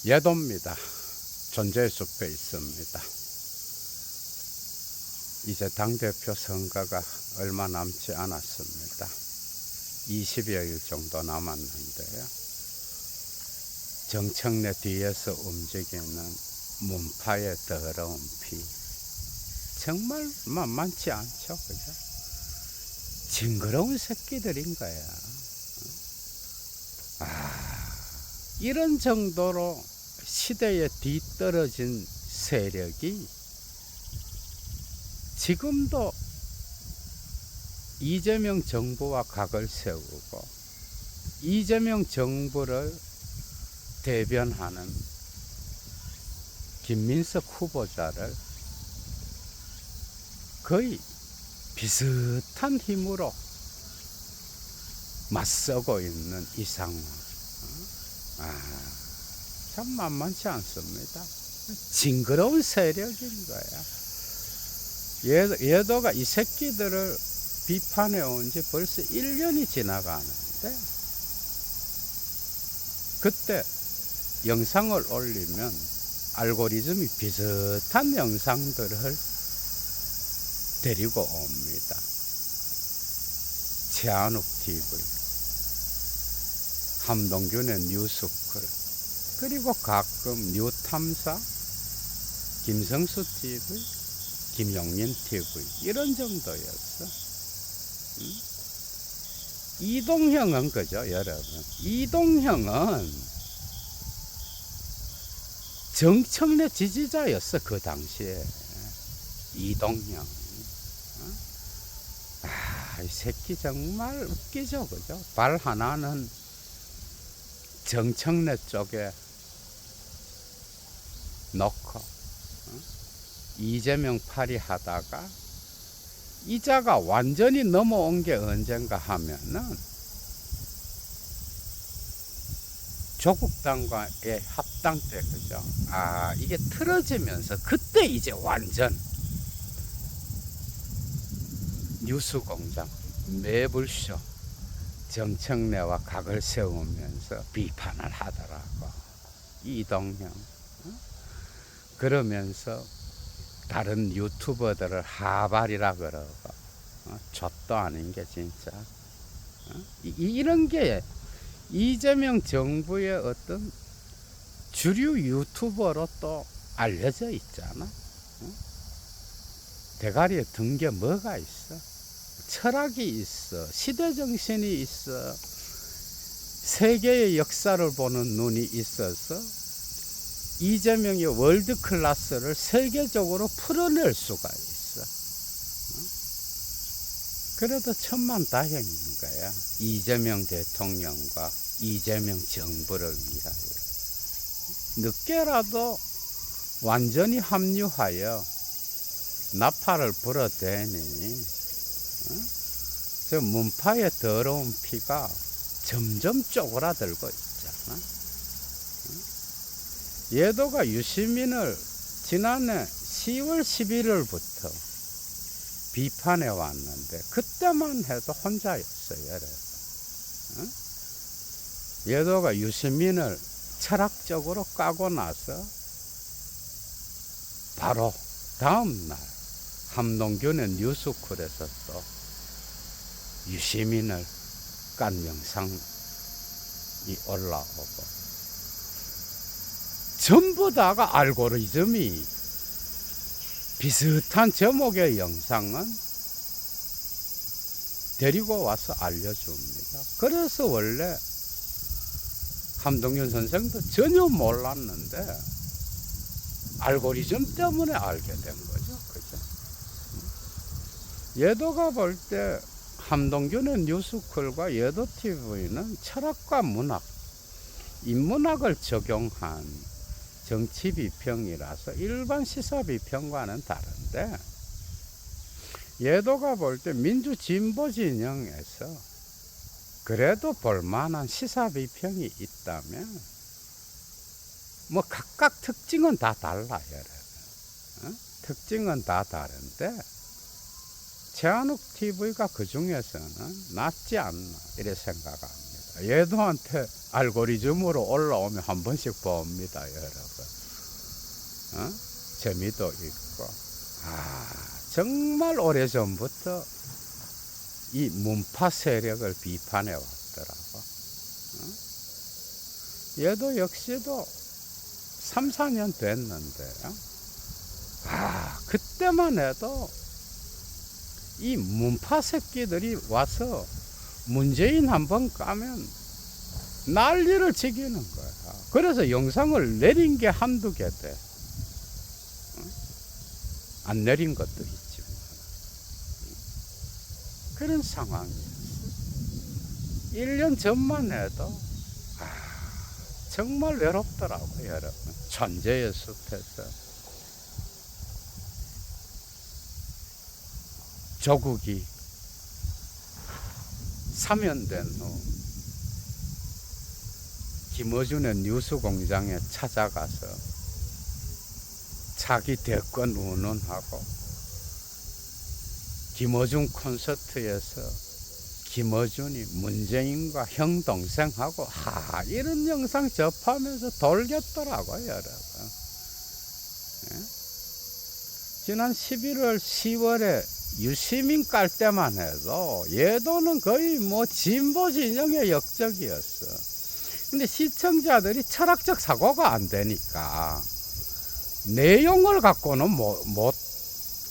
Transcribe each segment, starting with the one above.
예도입니다. 존재의 숲에 있습니다. 이제 당대표 선거가 얼마 남지 않았습니다. 20여일 정도 남았는데요. 정청래 뒤에서 움직이는 문파의 더러운 피, 정말 만만치 않죠, 그죠? 징그러운 새끼들인 거야. 이런 정도로 시대에 뒤떨어진 세력이 지금도 이재명 정부와 각을 세우고 이재명 정부를 대변하는 김민석 후보자를 거의 비슷한 힘으로 맞서고 있는 이 상황. 참 만만치 않습니다. 징그러운 세력인 거야. 예도가 이 새끼들을 비판해 온 지 벌써 1년이 지나가는데, 그때 영상을 올리면 알고리즘이 비슷한 영상들을 데리고 옵니다. 최한욱 TV, 함동균의 뉴스쿨, 그리고 가끔 뉴탐사, 김성수 TV, 김용민 TV, 이런 정도였어. 이동형은 그죠, 여러분? 이동형은 정청래 지지자였어, 그 당시에. 이동형. 이 새끼 정말 웃기죠, 그죠? 발 하나는 정청래 쪽에 넣고, 이재명 팔이 하다가 이자가 완전히 넘어온 게 언젠가 하면은 조국당과의 합당 때, 그죠? 이게 틀어지면서 그때 이제 완전 뉴스공장, 매불쇼, 정청래와 각을 세우면서 비판을 하더라고. 이동형. 그러면서 다른 유튜버들을 하발이라 그러고, 젖도 아닌 게 진짜. 이런 게 이재명 정부의 어떤 주류 유튜버로 또 알려져 있잖아. 대가리에 든 게 뭐가 있어? 철학이 있어. 시대정신이 있어. 세계의 역사를 보는 눈이 있어서 이재명의 월드클래스를 세계적으로 풀어낼 수가 있어. 그래도 천만다행인 거야. 이재명 대통령과 이재명 정부를 위하여. 늦게라도 완전히 합류하여 나팔을 불어대니 저 문파의 더러운 피가 점점 쪼그라들고 있잖아. 예도가 유시민을 지난해 10월 11일부터 비판해 왔는데 그때만 해도 혼자였어요, 여러분. 예도가 유시민을 철학적으로 까고 나서 바로 다음날 함동균의 뉴스쿨에서 또 유시민을 깐 영상이 올라오고, 전부 다가 알고리즘이 비슷한 제목의 영상은 데리고 와서 알려줍니다. 그래서 원래 함동균 선생도 전혀 몰랐는데 알고리즘 때문에 알게 된 거죠. 그죠? 예도가 볼 때 함동균의 뉴스쿨과 예도TV는 철학과 문학, 인문학을 적용한 정치 비평이라서 일반 시사 비평과는 다른데, 예도가 볼 때 민주 진보 진영에서 그래도 볼만한 시사 비평이 있다면 뭐 각각 특징은 다 달라요, 여러분. 특징은 다 다른데 최한욱 TV가 그 중에서는 낫지 않나 이렇게 생각합니다. 얘도한테 알고리즘으로 올라오면 한 번씩 봅니다, 여러분. 재미도 있고. 정말 오래전부터 이 문파 세력을 비판해 왔더라고. 얘도 역시도 3, 4년 됐는데요. 그때만 해도 이 문파 새끼들이 와서 문재인 한번 까면 난리를 치기는 거야. 그래서 영상을 내린 게 한두 개 돼. 안 내린 것도 있지만. 그런 상황이었어. 1년 전만 해도 정말 외롭더라고요, 여러분. 천재의 숲에서 조국이 사면된 후 김어준의 뉴스공장에 찾아가서 자기 대권 운운하고 김어준 콘서트에서 김어준이 문재인과 형 동생하고 이런 영상 접하면서 돌겠더라고요, 여러분. 지난 11월, 10월에 유시민 깔 때만 해도 얘도는 거의 뭐 진보 진영의 역적이었어. 근데 시청자들이 철학적 사고가 안 되니까 내용을 갖고는 못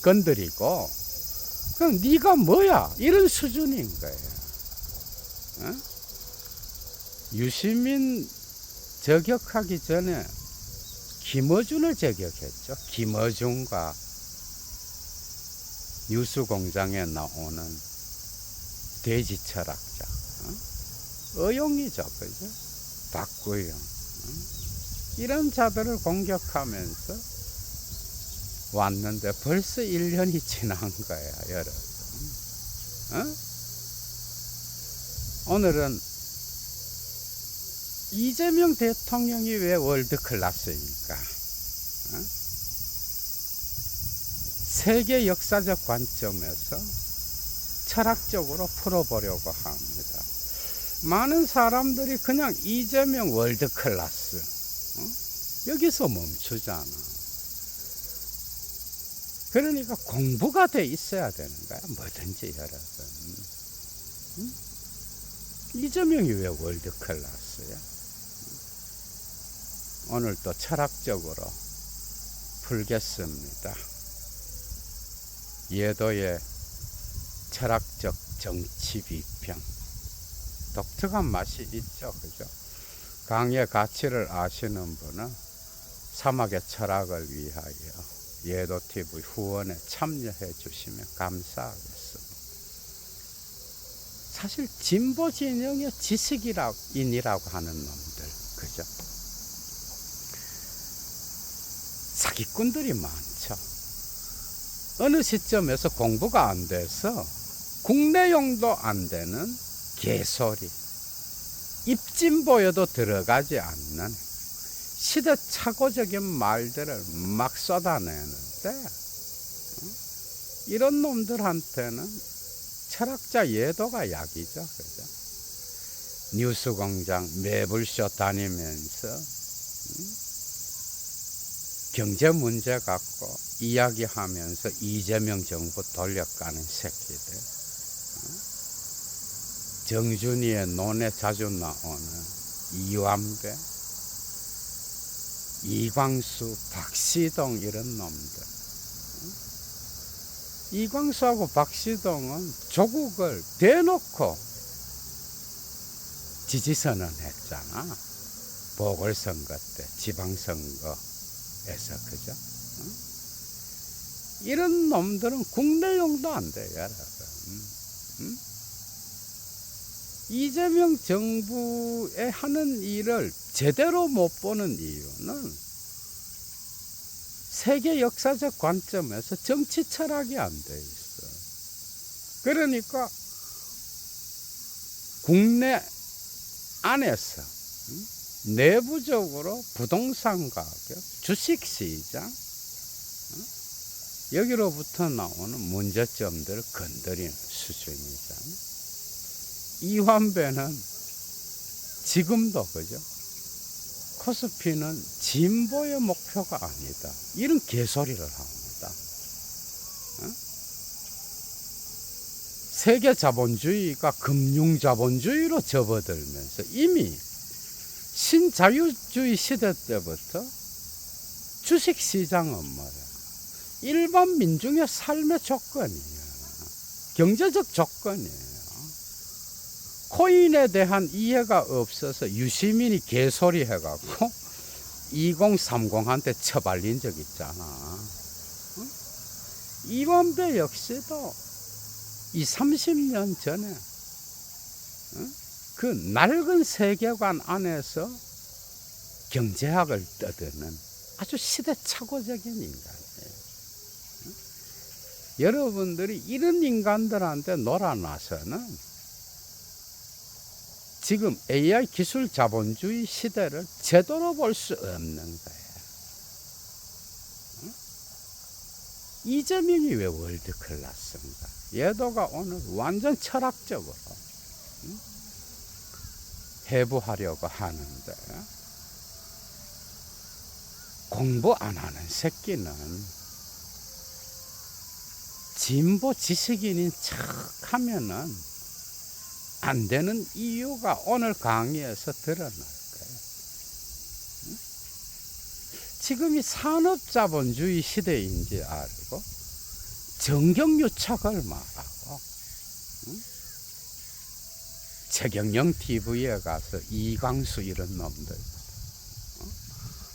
건드리고 그냥 네가 뭐야 이런 수준인 거예요. 유시민 저격하기 전에 김어준을 저격했죠. 김어준과 뉴스공장에 나오는 돼지 철학자, 어용이죠, 그죠? 박구영, 이런 자들을 공격하면서 왔는데 벌써 1년이 지난 거야, 여러분. 오늘은 이재명 대통령이 왜 월드클래스입니까? 세계 역사적 관점에서 철학적으로 풀어보려고 합니다. 많은 사람들이 그냥 이재명 월드클래스 여기서 멈추잖아. 그러니까 공부가 돼 있어야 되는 거야, 뭐든지 여러분. 이재명이 왜 월드클래스야? 오늘 또 철학적으로 풀겠습니다. 예도의 철학적 정치 비평. 독특한 맛이 있죠, 그죠? 강의 가치를 아시는 분은 사막의 철학을 위하여 예도TV 후원에 참여해 주시면 감사하겠습니다. 사실 진보 진영의 지식인이라고 하는 놈들, 그죠? 사기꾼들이 많죠. 어느 시점에서 공부가 안 돼서 국내용도 안 되는 개소리, 입진보에도 들어가지 않는 시대착오적인 말들을 막 쏟아내는데 이런 놈들한테는 철학자 예도가 약이죠, 그죠? 뉴스공장 매불쇼 다니면서 경제 문제 갖고 이야기하면서 이재명 정부 돌려가는 새끼들. 정준이의 논에 자주 나오는 이완배, 이광수, 박시동 이런 놈들. 이광수하고 박시동은 조국을 대놓고 지지선언 했잖아. 보궐선거 때, 지방선거에서, 그죠? 이런 놈들은 국내용도 안 돼요, 여러분. 이재명 정부에 하는 일을 제대로 못 보는 이유는 세계 역사적 관점에서 정치 철학이 안 돼 있어. 그러니까 국내 안에서 내부적으로 부동산 가격, 주식시장 여기로부터 나오는 문제점들을 건드리는 수준이잖아. 이완배는 지금도 그죠? 코스피는 진보의 목표가 아니다. 이런 개소리를 합니다. 어? 세계 자본주의가 금융 자본주의로 접어들면서 이미 신자유주의 시대 때부터 주식시장은 뭐야? 일반 민중의 삶의 조건이에요. 경제적 조건이에요. 코인에 대한 이해가 없어서 유시민이 개소리 해갖고 2030한테 처발린 적 있잖아. 이원배 역시도 30년 전에 그 낡은 세계관 안에서 경제학을 떠드는 아주 시대착오적인 인간이에요. 여러분들이 이런 인간들한테 놀아나서는 지금 AI 기술 자본주의 시대를 제대로 볼 수 없는 거예요. 이재명이 왜 월드클래스인가? 얘도가 오늘 완전 철학적으로 해부하려고 하는데, 공부 안 하는 새끼는 진보 지식인인 척 하면은 안 되는 이유가 오늘 강의에서 드러날 거예요. 지금이 산업자본주의 시대인지 알고 정경유착을 말하고 최경영 TV에 가서 이광수 이런 놈들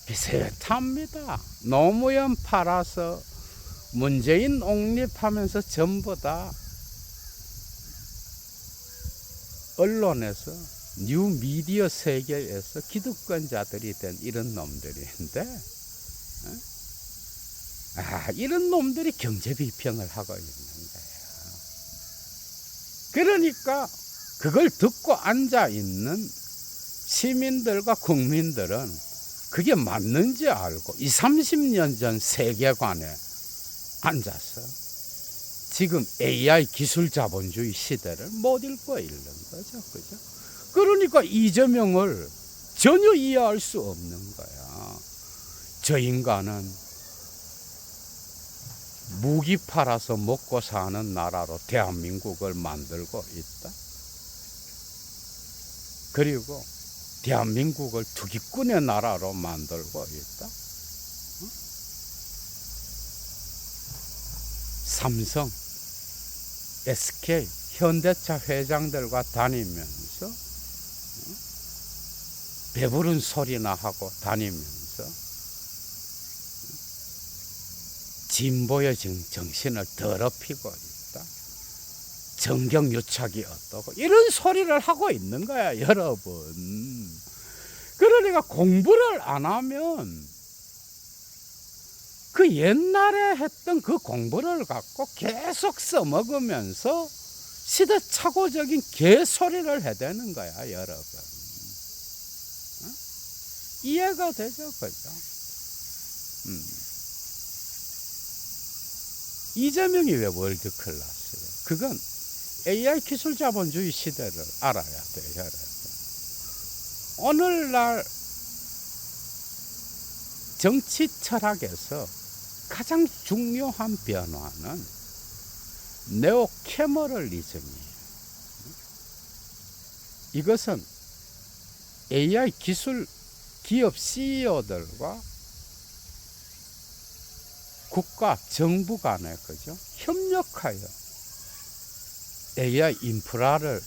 비슷합니다. 노무현 팔아서 문재인 옹립하면서 전부 다 언론에서 뉴미디어 세계에서 기득권자들이 된 이런 놈들인데, 이런 놈들이 경제 비평을 하고 있는 거예요. 그러니까 그걸 듣고 앉아 있는 시민들과 국민들은 그게 맞는지 알고 30년 전 세계관에 앉아서 지금 AI 기술 자본주의 시대를 못 읽고 있는 거죠. 그죠? 그러니까 이재명을 전혀 이해할 수 없는 거야. 저 인간은 무기 팔아서 먹고 사는 나라로 대한민국을 만들고 있다. 그리고 대한민국을 투기꾼의 나라로 만들고 있다. 삼성, SK, 현대차 회장들과 다니면서 배부른 소리나 하고 다니면서 진보의 정신을 더럽히고 있다. 정경유착이 어떠고 이런 소리를 하고 있는 거야, 여러분. 그러니까 공부를 안 하면 그 옛날에 했던 그 공부를 갖고 계속 써먹으면서 시대착오적인 개소리를 해대는 거야, 여러분. 이해가 되죠, 그죠? 이재명이 왜 월드클래스예요? 그건 AI 기술 자본주의 시대를 알아야 돼요, 여러분. 오늘날 정치 철학에서 가장 중요한 변화는 네오캐머럴리즘이에요. 이것은 AI 기술 기업 CEO들과 국가, 정부 간에 그죠? 협력하여 AI 인프라를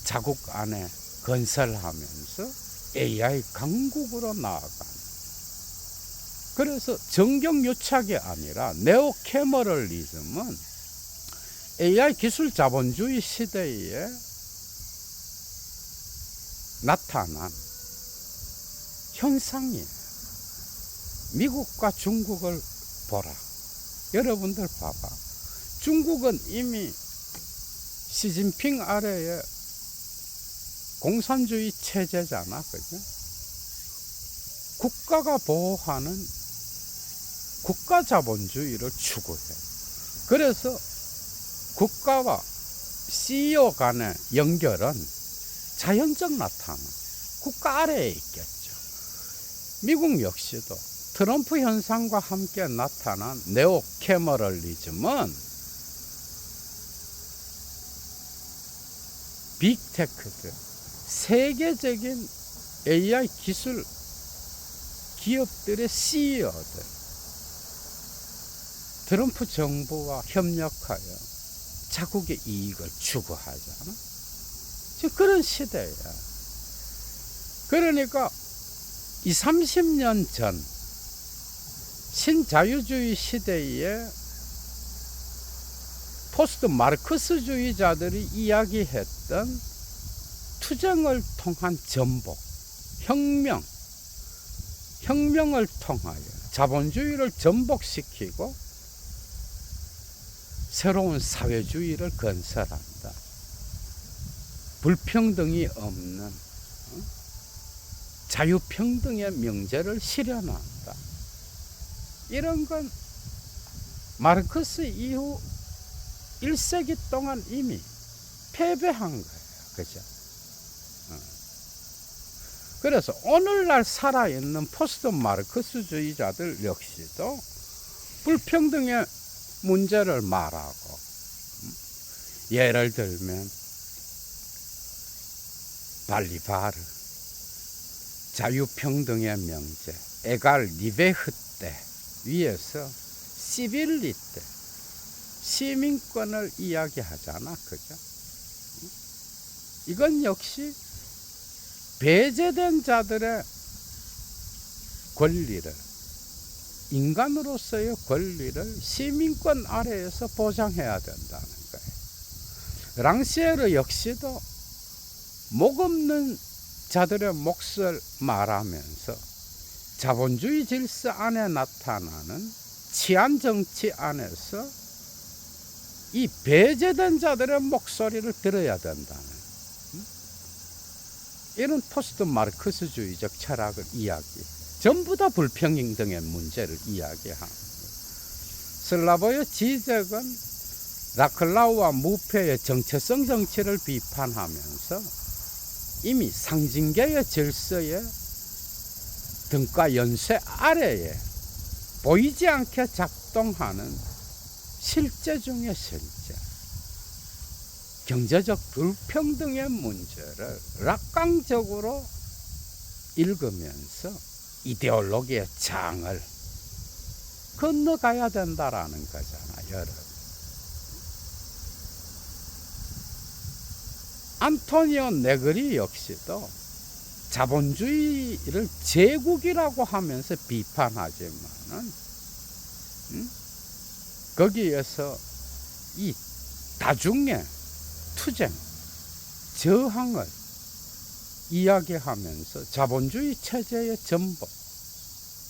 자국 안에 건설하면서 AI 강국으로 나아가는. 그래서 정경유착이 아니라 네오캐머럴리즘은 AI 기술 자본주의 시대에 나타난 현상이에요. 미국과 중국을 보라. 여러분들 봐봐. 중국은 이미 시진핑 아래에 공산주의 체제잖아, 그죠? 국가가 보호하는 국가 자본주의를 추구해. 그래서 국가와 CEO 간의 연결은 자연적 나타나. 국가 아래에 있겠죠. 미국 역시도 트럼프 현상과 함께 나타난 네오 캐머럴리즘은 빅테크들, 세계적인 AI 기술 기업들의 CEO들, 트럼프 정부와 협력하여 자국의 이익을 추구하잖아. 지금 그런 시대야. 그러니까 30년 전 신자유주의 시대에 포스트 마르크스주의자들이 이야기했던 투쟁을 통한 전복, 혁명을 통하여 자본주의를 전복시키고 새로운 사회주의를 건설한다. 불평등이 없는 자유평등의 명제를 실현한다. 이런 건 마르크스 이후 1세기 동안 이미 패배한 거예요. 그죠? 그래서 오늘날 살아있는 포스트 마르크스주의자들 역시도 불평등의 문제를 말하고, 예를 들면 발리바르, 자유평등의 명제, 에갈 리베흐 때 위에서 시빌리 때 시민권을 이야기하잖아. 그죠? 이건 역시 배제된 자들의 권리를, 인간으로서의 권리를 시민권 아래에서 보장해야 된다는 거예요. 랑시에르 역시도 목 없는 자들의 몫을 말하면서 자본주의 질서 안에 나타나는 치안 정치 안에서 이 배제된 자들의 목소리를 들어야 된다는 이런 포스트 마르크스주의적 철학을 전부 다 불평등의 문제를 이야기합니다. 슬라보의 지적은 라클라우와 무페의 정체성 정치를 비판하면서 이미 상징계의 질서의 등가 연쇄 아래에 보이지 않게 작동하는 실제 중의 실제, 경제적 불평등의 문제를 낙관적으로 읽으면서 이데올로기의 장을 건너가야 된다라는 거잖아요, 여러분. 안토니오 네그리 역시도 자본주의를 제국이라고 하면서 비판하지만은, 거기에서 이 다중의 투쟁, 저항을 이야기하면서 자본주의 체제의 전복,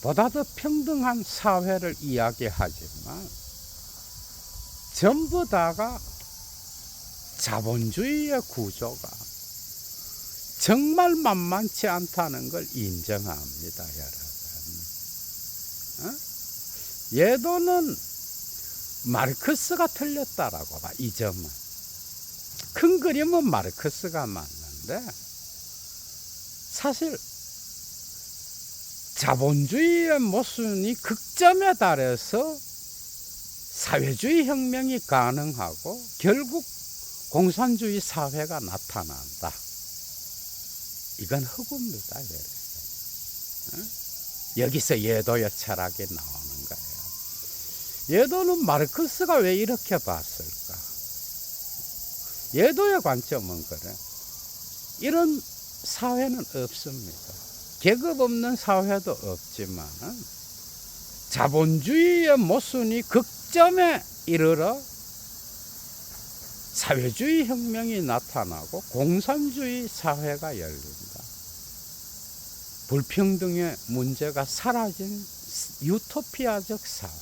보다 더 평등한 사회를 이야기하지만 전부 다가 자본주의의 구조가 정말 만만치 않다는 걸 인정합니다, 여러분. 예도는 마르크스가 틀렸다라고 봐, 이 점은. 큰 그림은 마르크스가 맞는데, 사실 자본주의의 모순이 극점에 달해서 사회주의 혁명이 가능하고 결국 공산주의 사회가 나타난다. 이건 허구입니다. 여기서 예도의 철학이 나오는 거예요. 예도는 마르크스가 왜 이렇게 봤을까? 예도의 관점은 그래. 이런 사회는 없습니다. 계급 없는 사회도 없지만 자본주의의 모순이 극점에 이르러 사회주의 혁명이 나타나고 공산주의 사회가 열린다. 불평등의 문제가 사라진 유토피아적 사회.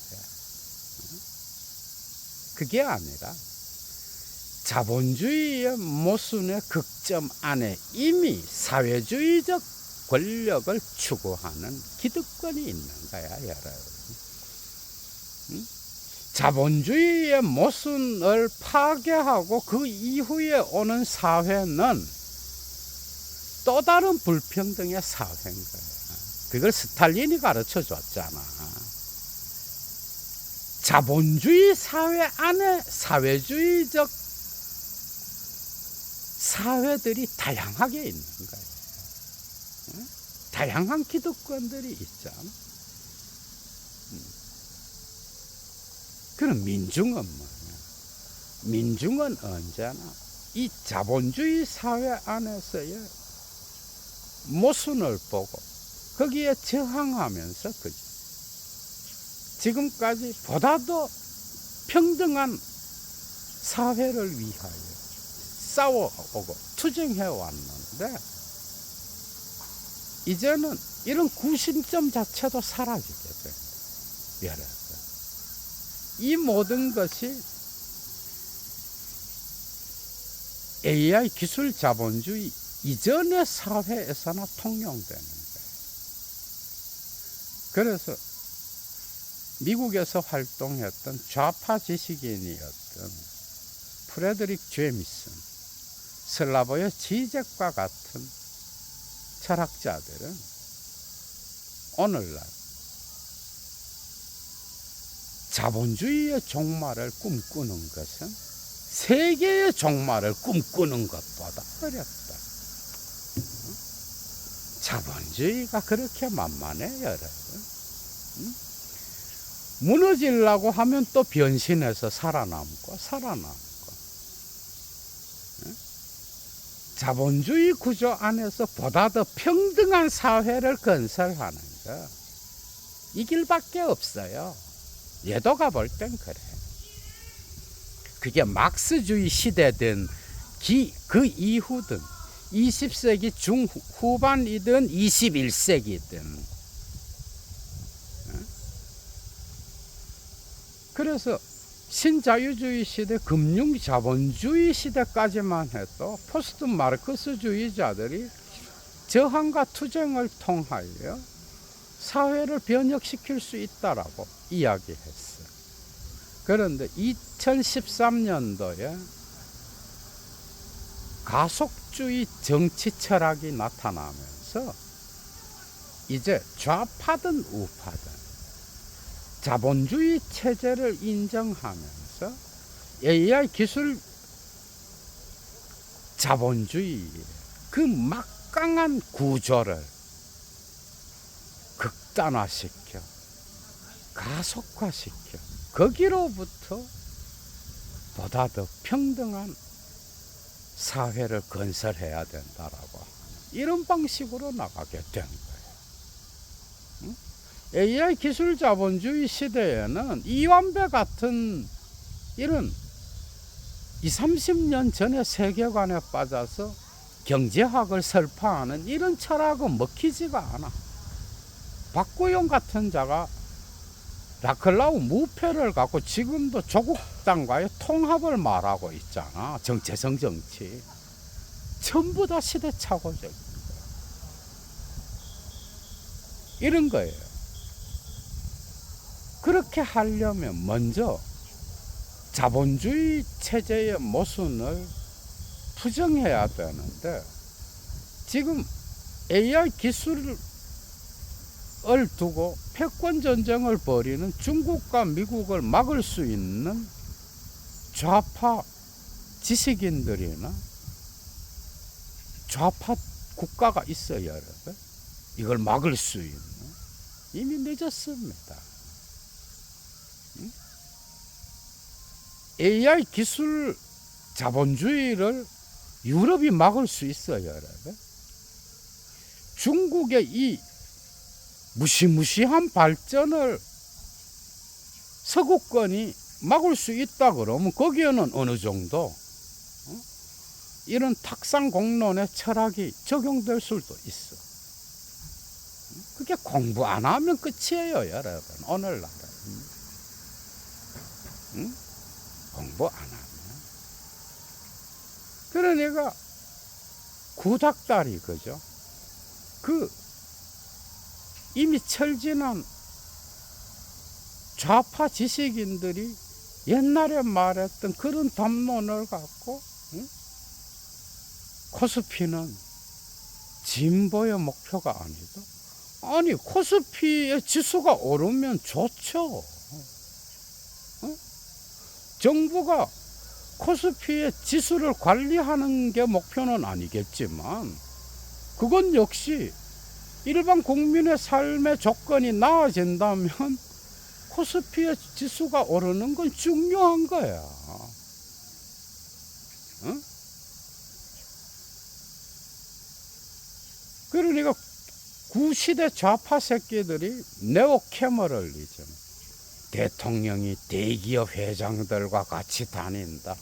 그게 아니라 자본주의의 모순의 극점 안에 이미 사회주의적 권력을 추구하는 기득권이 있는 거야, 여러분. 자본주의의 모순을 파괴하고 그 이후에 오는 사회는 또 다른 불평등의 사회인 거예요. 그걸 스탈린이 가르쳐 줬잖아. 자본주의 사회 안에 사회주의적 사회들이 다양하게 있는 거예요. 다양한 기득권들이 있잖아. 그럼 민중은 뭐냐? 민중은 언제나 이 자본주의 사회 안에서의 모순을 보고 거기에 저항하면서 지금까지 보다 더 평등한 사회를 위하여 싸워오고 투쟁해 왔는데 이제는 이런 구심점 자체도 사라지게 됩니다. 여러분, 이 모든 것이 AI 기술 자본주의 이전의 사회에서나 통용되는 거예요. 그래서 미국에서 활동했던 좌파 지식인이었던 프레드릭 제미슨, 슬라보의 지젝과 같은 철학자들은 오늘날 자본주의의 종말을 꿈꾸는 것은 세계의 종말을 꿈꾸는 것보다 어렵다. 자본주의가 그렇게 만만해, 여러분. 무너지려고 하면 또 변신해서 살아남고. 자본주의 구조 안에서 보다 더 평등한 사회를 건설하는 거, 이 길밖에 없어요. 예도가 볼 땐 그래. 그게 막스주의 시대든 그 이후든 20세기 중후반이든 21세기든. 그래서 신자유주의 시대, 금융자본주의 시대까지만 해도 포스트 마르크스주의자들이 저항과 투쟁을 통하여 사회를 변혁시킬 수 있다라고 이야기했어요. 그런데 2013년도에 가속주의 정치 철학이 나타나면서 이제 좌파든 우파든 자본주의 체제를 인정하면서 AI 기술 자본주의 그 막강한 구조를 극단화시켜 가속화시켜 거기로부터 보다 더 평등한 사회를 건설해야 된다라고 하는 이런 방식으로 나가게 된 거예요. AI 기술 자본주의 시대에는 이완배 같은 이런 20, 30년 전의 세계관에 빠져서 경제학을 설파하는 이런 철학은 먹히지가 않아. 박구영 같은 자가 라클라우 무패를 갖고 지금도 조국당과의 통합을 말하고 있잖아. 재정 정치. 전부 다 시대착오적인 거야. 이런 거예요. 그렇게 하려면 먼저 자본주의 체제의 모순을 부정해야 되는데 지금 AI 기술을 두고 패권 전쟁을 벌이는 중국과 미국을 막을 수 있는 좌파 지식인들이나 좌파 국가가 있어요, 여러분. 이걸 막을 수 있는. 이미 늦었습니다. AI 기술 자본주의를 유럽이 막을 수 있어요, 여러분. 중국의 이 무시무시한 발전을 서구권이 막을 수 있다 그러면 거기에는 어느 정도 이런 탁상공론의 철학이 적용될 수도 있어. 그게 공부 안 하면 끝이에요, 여러분. 오늘날은. 공부 안 하면. 그러니까 구닥다리, 그죠? 이미 철진한 좌파 지식인들이 옛날에 말했던 그런 담론을 갖고 코스피는 진보의 목표가 아니다. 아니 코스피의 지수가 오르면 좋죠. 정부가 코스피의 지수를 관리하는 게 목표는 아니겠지만 그건 역시 일반 국민의 삶의 조건이 나아진다면 코스피의 지수가 오르는 건 중요한 거야. 그러니까 구시대 좌파 새끼들이 네오캐머럴 리즘, 대통령이 대기업 회장들과 같이 다닌다.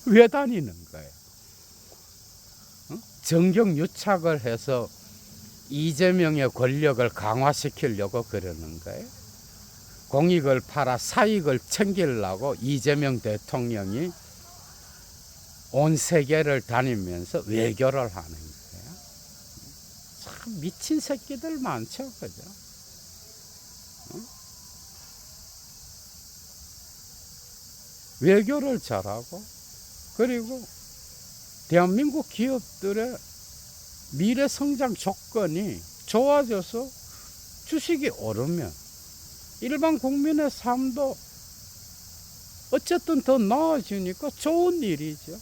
왜 다니는 거예요? 정경유착을 해서 이재명의 권력을 강화시키려고 그러는 거예요. 공익을 팔아 사익을 챙기려고 이재명 대통령이 온 세계를 다니면서 외교를 하는 거예요. 참 미친 새끼들 많죠, 그죠? 외교를 잘하고, 그리고 대한민국 기업들의 미래 성장 조건이 좋아져서 주식이 오르면 일반 국민의 삶도 어쨌든 더 나아지니까 좋은 일이죠.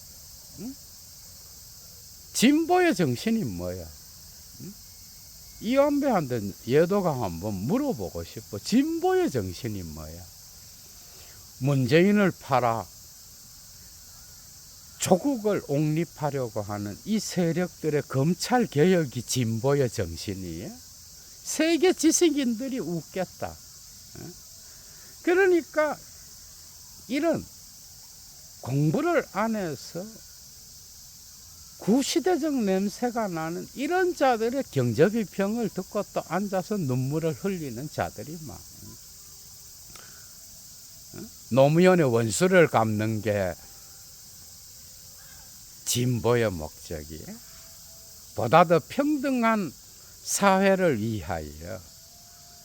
진보의 정신이 뭐야? 이완배한테 예도가 한번 물어보고 싶어. 진보의 정신이 뭐야? 문재인을 팔아 조국을 옹립하려고 하는 이 세력들의 검찰 개혁이 진보의 정신이에요. 세계 지식인들이 웃겠다. 그러니까 이런 공부를 안 해서 구시대적 냄새가 나는 이런 자들의 경제비평을 듣고 또 앉아서 눈물을 흘리는 자들이 많아요. 노무현의 원수를 갚는 게 진보의 목적이에요. 보다 더 평등한 사회를 위하여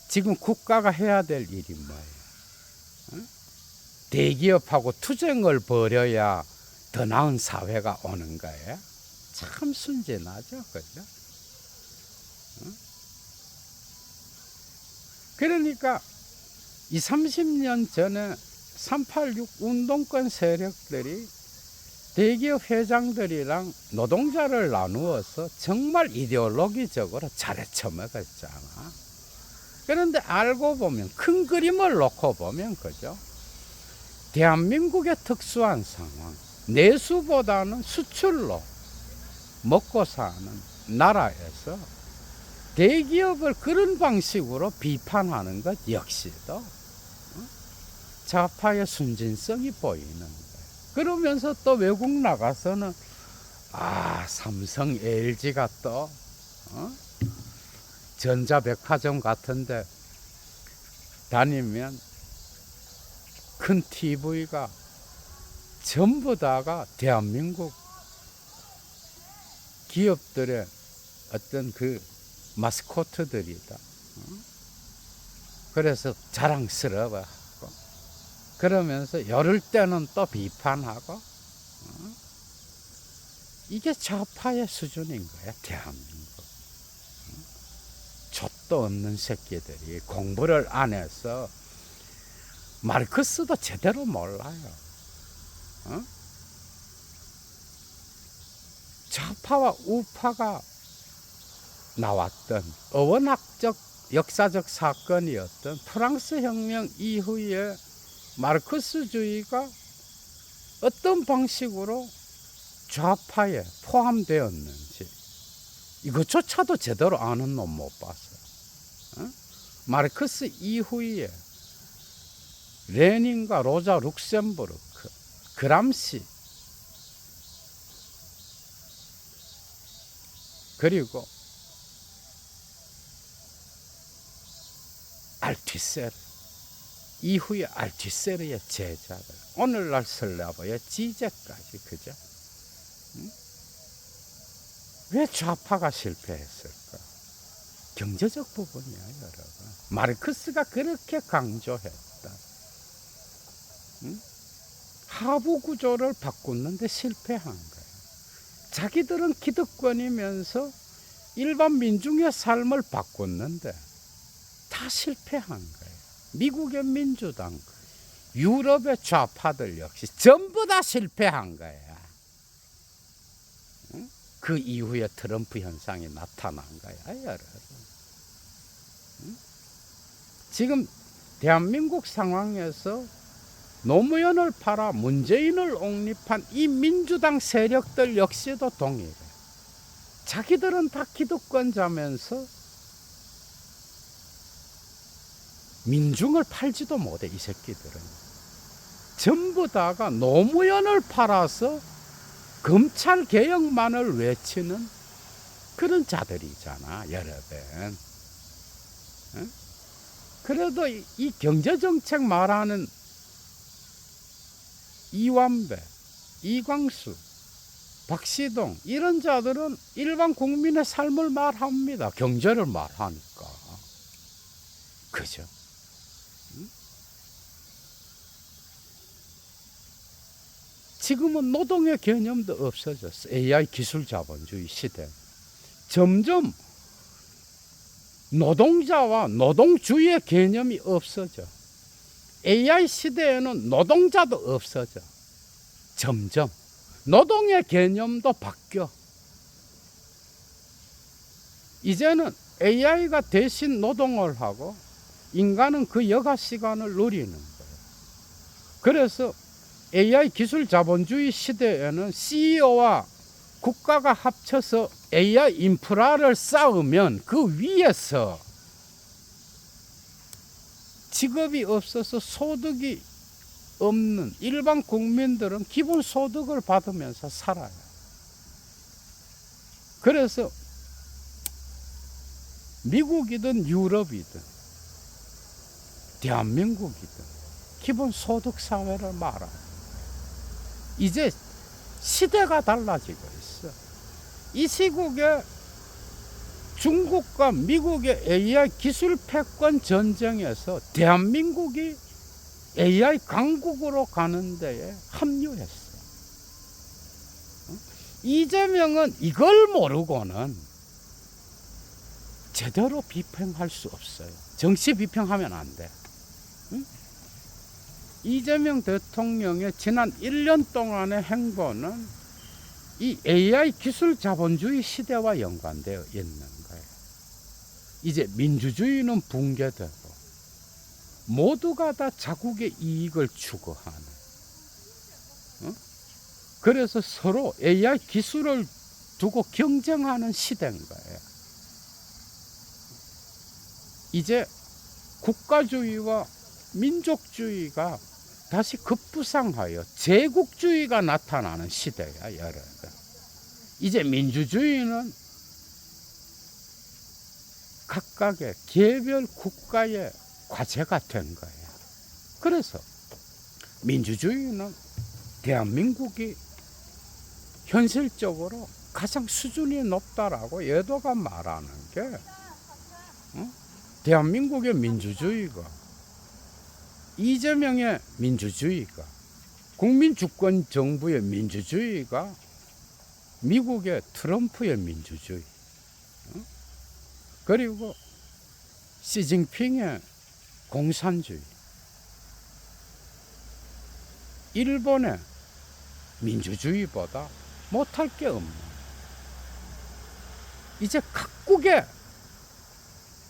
지금 국가가 해야 될 일이 뭐예요? 대기업하고 투쟁을 벌여야 더 나은 사회가 오는 거예요. 참 순진하죠, 그죠? 그러니까 20, 30년 전에 386 운동권 세력들이 대기업 회장들이랑 노동자를 나누어서 정말 이데올로기적으로 잘해 처먹었잖아. 그런데 알고 보면, 큰 그림을 놓고 보면, 그죠? 대한민국의 특수한 상황, 내수보다는 수출로 먹고 사는 나라에서 대기업을 그런 방식으로 비판하는 것 역시도 좌파의 순진성이 보이는 거예요. 그러면서 또 외국 나가서는 삼성, LG가 또 전자백화점 같은데 다니면 큰 TV가 전부 다가 대한민국 기업들의 어떤 그 마스코트들이다. 그래서 자랑스러워. 그러면서 열을 때는 또 비판하고, 이게 좌파의 수준인 거야, 대한민국. 젖도 없는 새끼들이 공부를 안 해서 마르크스도 제대로 몰라요. 좌파와 우파가 나왔던 어원학적 역사적 사건이었던 프랑스 혁명 이후에 마르크스주의가 어떤 방식으로 좌파에 포함되었는지 이것조차도 제대로 아는 놈 못 봤어요. 마르크스 이후에 레닌과 로자 룩셈부르크, 그람시, 그리고 알투세르, 이후에 알투세르의 제자들, 오늘날 슬라버의 지제까지, 그죠? 왜 좌파가 실패했을까? 경제적 부분이야, 여러분. 마르크스가 그렇게 강조했다. 하부 구조를 바꾸는데 실패한 거예요. 자기들은 기득권이면서 일반 민중의 삶을 바꿨는데 다 실패한 거예요. 미국의 민주당, 유럽의 좌파들 역시 전부 다 실패한 거야. 그 이후에 트럼프 현상이 나타난 거야, 여러분. 지금 대한민국 상황에서 노무현을 팔아 문재인을 옹립한 이 민주당 세력들 역시도 동일해. 자기들은 다 기득권자면서 민중을 팔지도 못해. 이 새끼들은 전부 다가 노무현을 팔아서 검찰 개혁만을 외치는 그런 자들이잖아, 여러분. 응? 그래도 이 경제정책 말하는 이완배, 이광수, 박시동 이런 자들은 일반 국민의 삶을 말합니다. 경제를 말하니까. 그죠? 응? 지금은 노동의 개념도 없어졌어. AI 기술 자본주의 시대. 점점 노동자와 노동주의의 개념이 없어져. AI 시대에는 노동자도 없어져. 점점 노동의 개념도 바뀌어. 이제는 AI가 대신 노동을 하고 인간은 그 여가 시간을 누리는 거예요. 그래서 AI 기술 자본주의 시대에는 CEO와 국가가 합쳐서 AI 인프라를 쌓으면 그 위에서 직업이 없어서 소득이 없는 일반 국민들은 기본 소득을 받으면서 살아요. 그래서 미국이든 유럽이든 대한민국이든 기본 소득 사회를 말아요. 이제 시대가 달라지고 있어. 이 시국에 중국과 미국의 AI 기술 패권 전쟁에서 대한민국이 AI 강국으로 가는 데에 합류했어. 이재명은 이걸 모르고는 제대로 비평할 수 없어요. 정치 비평하면 안 돼. 응? 이재명 대통령의 지난 1년 동안의 행보는 이 AI 기술 자본주의 시대와 연관되어 있는 거예요. 이제 민주주의는 붕괴되고 모두가 다 자국의 이익을 추구하는. 그래서 서로 AI 기술을 두고 경쟁하는 시대인 거예요. 이제 국가주의와 민족주의가 다시 급부상하여 제국주의가 나타나는 시대야, 여러분. 이제 민주주의는 각각의 개별 국가의 과제가 된 거야. 그래서 민주주의는 대한민국이 현실적으로 가장 수준이 높다라고 여도가 말하는 게 대한민국의 민주주의가 이재명의 민주주의가 국민주권 정부의 민주주의가 미국의 트럼프의 민주주의 그리고 시진핑의 공산주의 일본의 민주주의보다 못할 게 없는 이제 각국의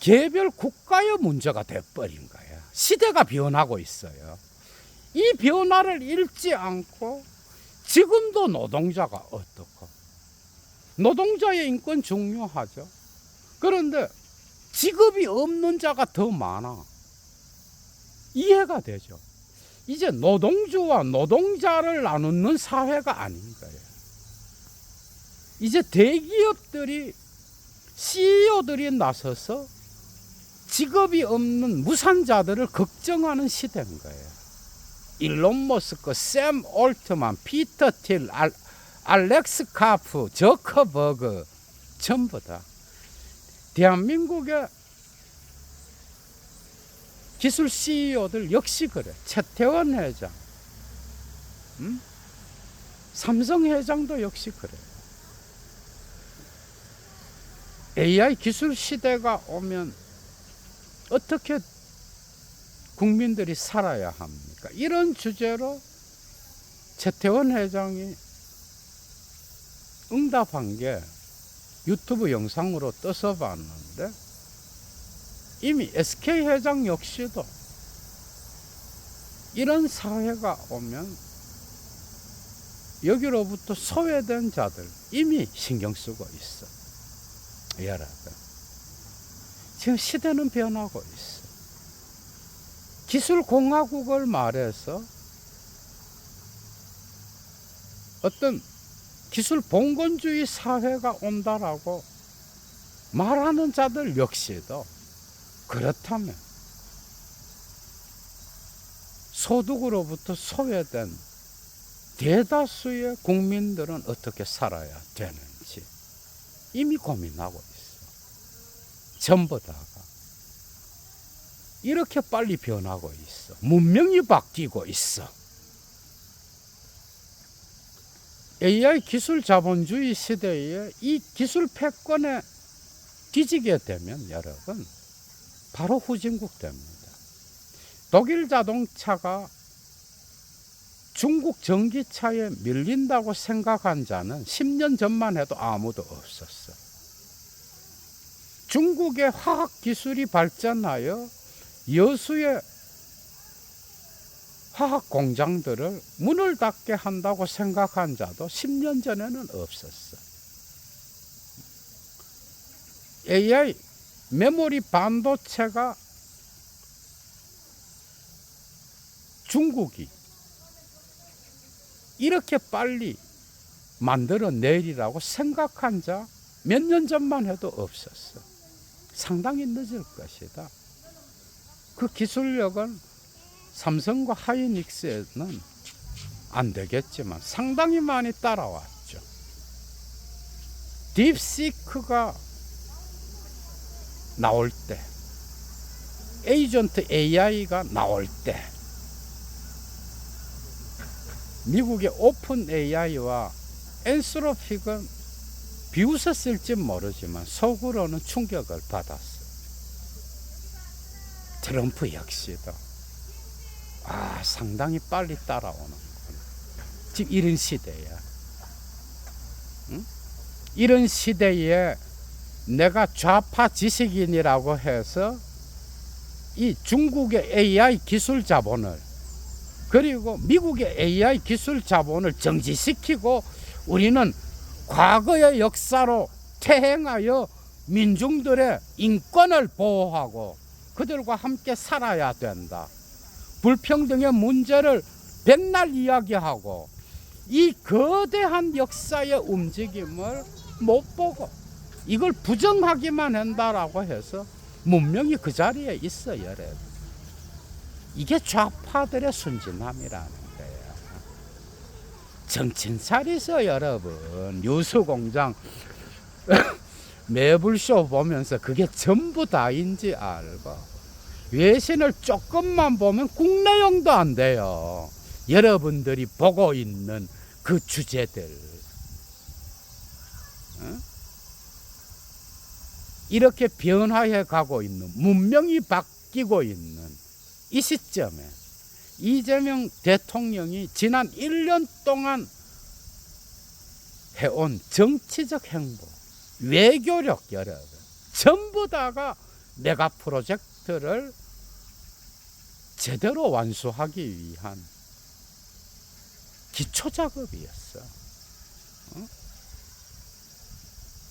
개별 국가의 문제가 돼버린 거야. 시대가 변하고 있어요. 이 변화를 읽지 않고 지금도 노동자가 어떻고 노동자의 인권 중요하죠. 그런데 직업이 없는 자가 더 많아. 이해가 되죠. 이제 노동주와 노동자를 나누는 사회가 아닌 거예요. 이제 대기업들이 CEO들이 나서서 직업이 없는 무산자들을 걱정하는 시대인 거예요. 일론 머스크, 샘 올트만, 피터 틸, 알렉스 카프, 저커버그 전부 다 대한민국의 기술 CEO들 역시 그래. 최태원 회장, 삼성 회장도 역시 그래. AI 기술 시대가 오면 어떻게 국민들이 살아야 합니까? 이런 주제로 최태원 회장이 응답한 게 유튜브 영상으로 떠서 봤는데, 이미 SK 회장 역시도 이런 사회가 오면 여기로부터 소외된 자들 이미 신경 쓰고 있어. 여러분, 지금 시대는 변하고 있어. 기술공화국을 말해서 어떤 기술 봉건주의 사회가 온다라고 말하는 자들 역시도 그렇다면 소득으로부터 소외된 대다수의 국민들은 어떻게 살아야 되는지 이미 고민하고 있어. 전부 다가 이렇게 빨리 변하고 있어. 문명이 바뀌고 있어. AI 기술 자본주의 시대에 이 기술 패권에 뒤지게 되면 여러분 바로 후진국 됩니다. 독일 자동차가 중국 전기차에 밀린다고 생각한 자는 10년 전만 해도 아무도 없었어. 중국의 화학기술이 발전하여 여수의 화학 공장들을 문을 닫게 한다고 생각한 자도 10년 전에는 없었어. AI 메모리 반도체가 중국이 이렇게 빨리 만들어내리라고 생각한 자 몇 년 전만 해도 없었어. 상당히 늦을 것이다. 그 기술력은 삼성과 하이닉스에는 안 되겠지만 상당히 많이 따라왔죠. 딥시크가 나올 때, 에이전트 AI가 나올 때, 미국의 오픈 AI와 엔스로픽은 비웃었을지 모르지만 속으로는 충격을 받았어요. 트럼프 역시도 상당히 빨리 따라오는구나. 지금 이런 시대야. 응? 이런 시대에 내가 좌파 지식인이라고 해서 이 중국의 AI 기술 자본을 그리고 미국의 AI 기술 자본을 정지시키고 우리는 과거의 역사로 퇴행하여 민중들의 인권을 보호하고 그들과 함께 살아야 된다. 불평등의 문제를 백날 이야기하고 이 거대한 역사의 움직임을 못 보고 이걸 부정하기만 한다라고 해서 문명이 그 자리에 있어요. 여러분. 이게 좌파들의 순진함이라는 거예요. 정신 차리세요, 여러분. 뉴스공장 매불쇼 보면서 그게 전부 다인지 알고 외신을 조금만 보면 국내용도 안 돼요. 여러분들이 보고 있는 그 주제들. 이렇게 변화해 가고 있는, 문명이 바뀌고 있는 이 시점에 이재명 대통령이 지난 1년 동안 해온 정치적 행보, 외교력 여러분 전부 다가 메가 프로젝트를 제대로 완수하기 위한 기초 작업이었어.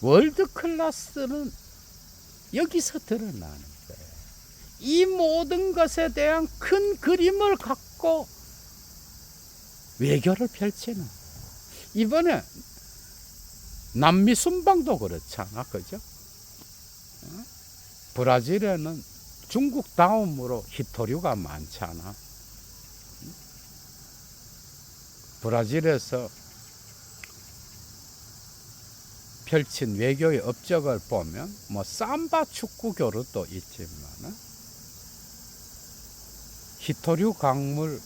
월드 클래스는 여기서 드러나는 거예요. 이 모든 것에 대한 큰 그림을 갖고 외교를 펼치는. 이번에 남미 순방도 그렇잖아, 그죠? 브라질에는 중국 다음으로 히토류가 많잖아. 브라질에서 펼친 외교의 업적을 보면 뭐 삼바 축구 교류도 있지만 히토류 강물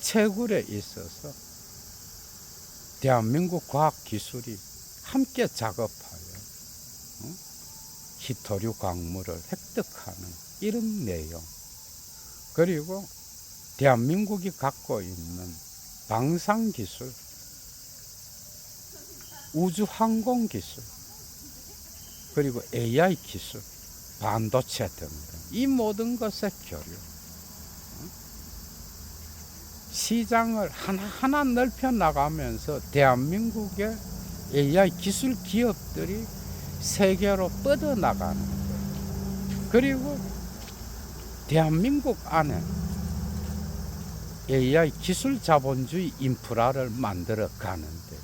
채굴에 있어서 대한민국 과학 기술이 함께 작업하여 희토류 광물을 획득하는 이런 내용, 그리고 대한민국이 갖고 있는 방산기술, 우주항공기술, 그리고 AI 기술, 반도체 등등 이 모든 것의 교류, 시장을 하나하나 넓혀 나가면서 대한민국의 AI 기술 기업들이 세계로 뻗어나가는 거예요. 그리고 대한민국 안에 AI 기술 자본주의 인프라를 만들어 가는데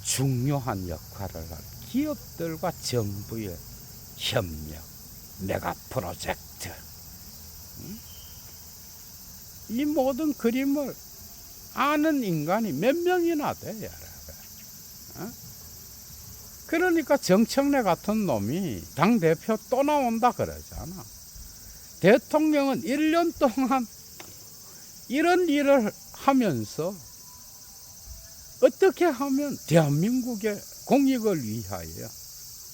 중요한 역할을 할 기업들과 정부의 협력, 메가 프로젝트, 이 모든 그림을 아는 인간이 몇 명이나 돼, 여러분. 그러니까 정청래 같은 놈이 당대표 또 나온다 그러잖아. 대통령은 1년 동안 이런 일을 하면서 어떻게 하면 대한민국의 공익을 위하여,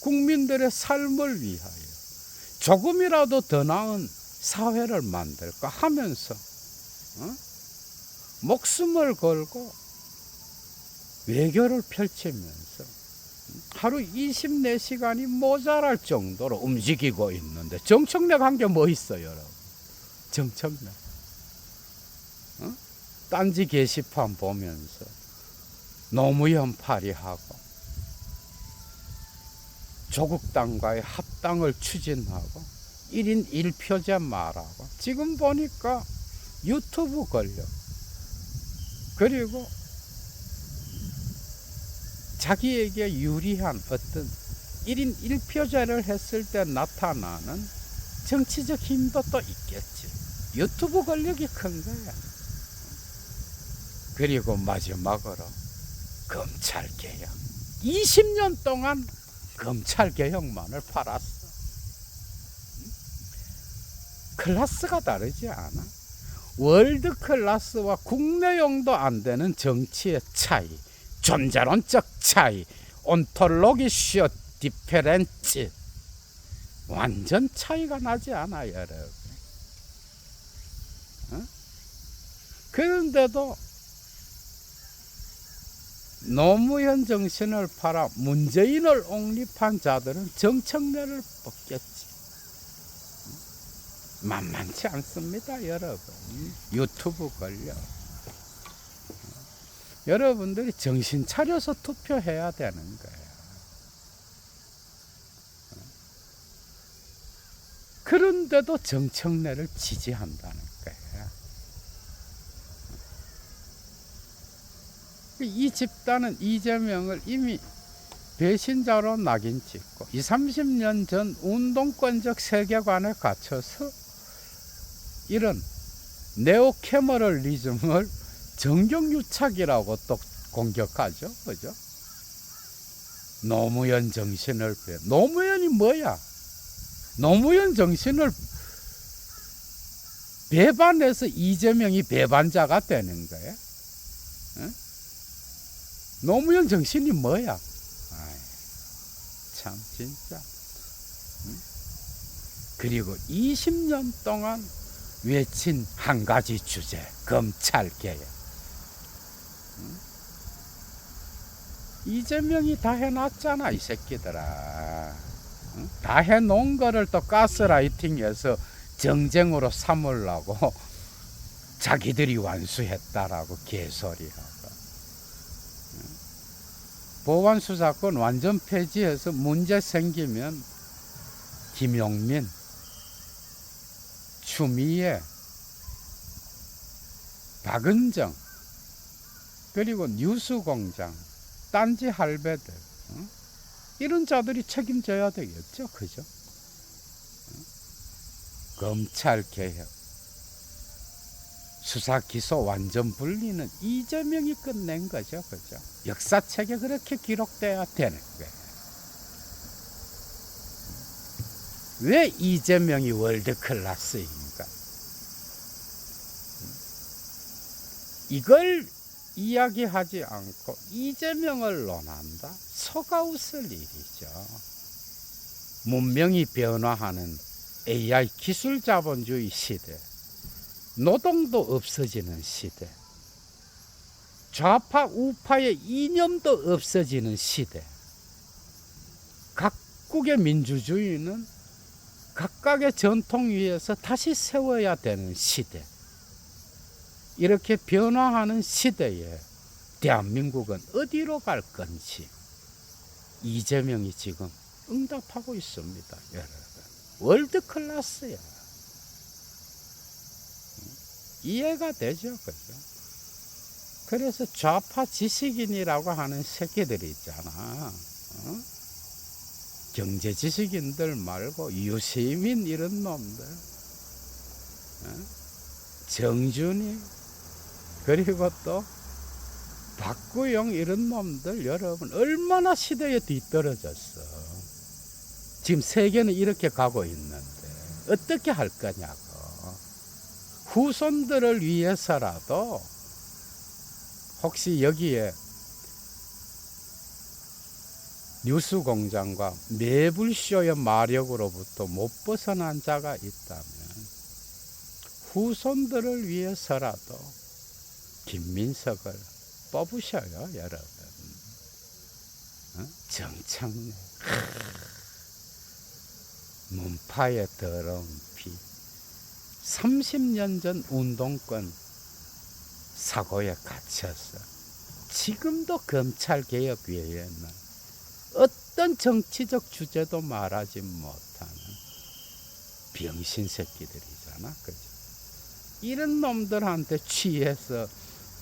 국민들의 삶을 위하여 조금이라도 더 나은 사회를 만들까 하면서 목숨을 걸고 외교를 펼치면서 하루 24시간이 모자랄 정도로 움직이고 있는데, 정청래 관계 뭐 있어요, 여러분? 정청래. 딴지 게시판 보면서 노무현 파리하고 조국 당과의 합당을 추진하고 1인 1표제 말하고, 지금 보니까 유튜브 권력, 그리고 자기에게 유리한 어떤 1인 1표제를 했을 때 나타나는 정치적 힘도 또 있겠지. 유튜브 권력이 큰 거야. 그리고 마지막으로 검찰개혁. 20년 동안 검찰개혁만을 팔았어. 클래스가 다르지 않아? 월드 클래스와 국내용도 안 되는 정치의 차이, 존재론적 차이, 온톨로기쇼 디페렌츠, 완전 차이가 나지 않아, 여러분. 그런데도 노무현 정신을 팔아 문재인을 옹립한 자들은 정청래를 뽑겠지. 만만치 않습니다, 여러분. 유튜브 권력. 여러분들이 정신 차려서 투표해야 되는 거예요. 그런데도 정청래를 지지한다는 거예요. 이 집단은 이재명을 이미 배신자로 낙인 찍고 20, 30년 전 운동권적 세계관에 갇혀서 이런 네오캐머럴리즘을 정경유착이라고 또 공격하죠. 그죠? 노무현 정신을 노무현이 뭐야? 노무현 정신을 배반해서 이재명이 배반자가 되는 거야? 응? 노무현 정신이 뭐야? 아이, 참 진짜. 응? 그리고 20년 동안 외친 한 가지 주제, 검찰개혁. 응? 이재명이 다 해놨잖아, 이 새끼들아. 응? 다 해놓은 거를 또 가스라이팅해서 정쟁으로 삼으려고 자기들이 완수했다라고 개소리하고. 보관수사권 완전 폐지해서 문제 생기면 김용민, 추미애, 박은정, 그리고 뉴스공장, 딴지 할배들, 이런 자들이 책임져야 되겠죠, 그죠? 검찰개혁, 수사 기소 완전 분리는 이재명이 끝낸 거죠, 그죠? 역사책에 그렇게 기록돼야 되는 거예요. 왜 이재명이 월드 클래스인가? 이걸 이야기하지 않고 이재명을 논한다? 속아웃을 일이죠. 문명이 변화하는 AI 기술 자본주의 시대, 노동도 없어지는 시대, 좌파 우파의 이념도 없어지는 시대, 각국의 민주주의는 각각의 전통 위에서 다시 세워야 되는 시대, 이렇게 변화하는 시대에 대한민국은 어디로 갈 건지 이재명이 지금 응답하고 있습니다. 여러분, 월드 클래스야. 이해가 되죠, 그죠? 그래서 좌파 지식인이라고 하는 새끼들이 있잖아. 어? 경제 지식인들 말고 유시민 이런 놈들, 어? 정준이, 그리고 또 박구영 이런 놈들, 여러분 얼마나 시대에 뒤떨어졌어. 지금 세계는 이렇게 가고 있는데 어떻게 할 거냐고. 후손들을 위해서라도 혹시 여기에 뉴스공장과 매불쇼의 마력으로부터 못 벗어난 자가 있다면 후손들을 위해서라도 김민석을 뽑으셔요, 여러분. 어? 정청래, 문파의 더러운 피, 30년 전 운동권 사고에 갇혀서 지금도 검찰개혁 외에는 어떤 정치적 주제도 말하지 못하는 병신 새끼들이잖아, 그죠? 이런 놈들한테 취해서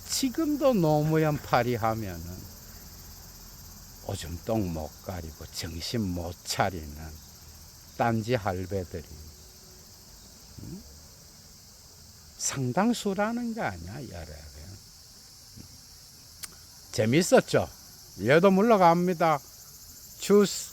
지금도 노무현 파리하면은 오줌 똥 못 가리고 정신 못 차리는 딴지 할배들이 상당수라는 거 아니야, 여러분. 재밌었죠? 얘도 물러갑니다. 주스.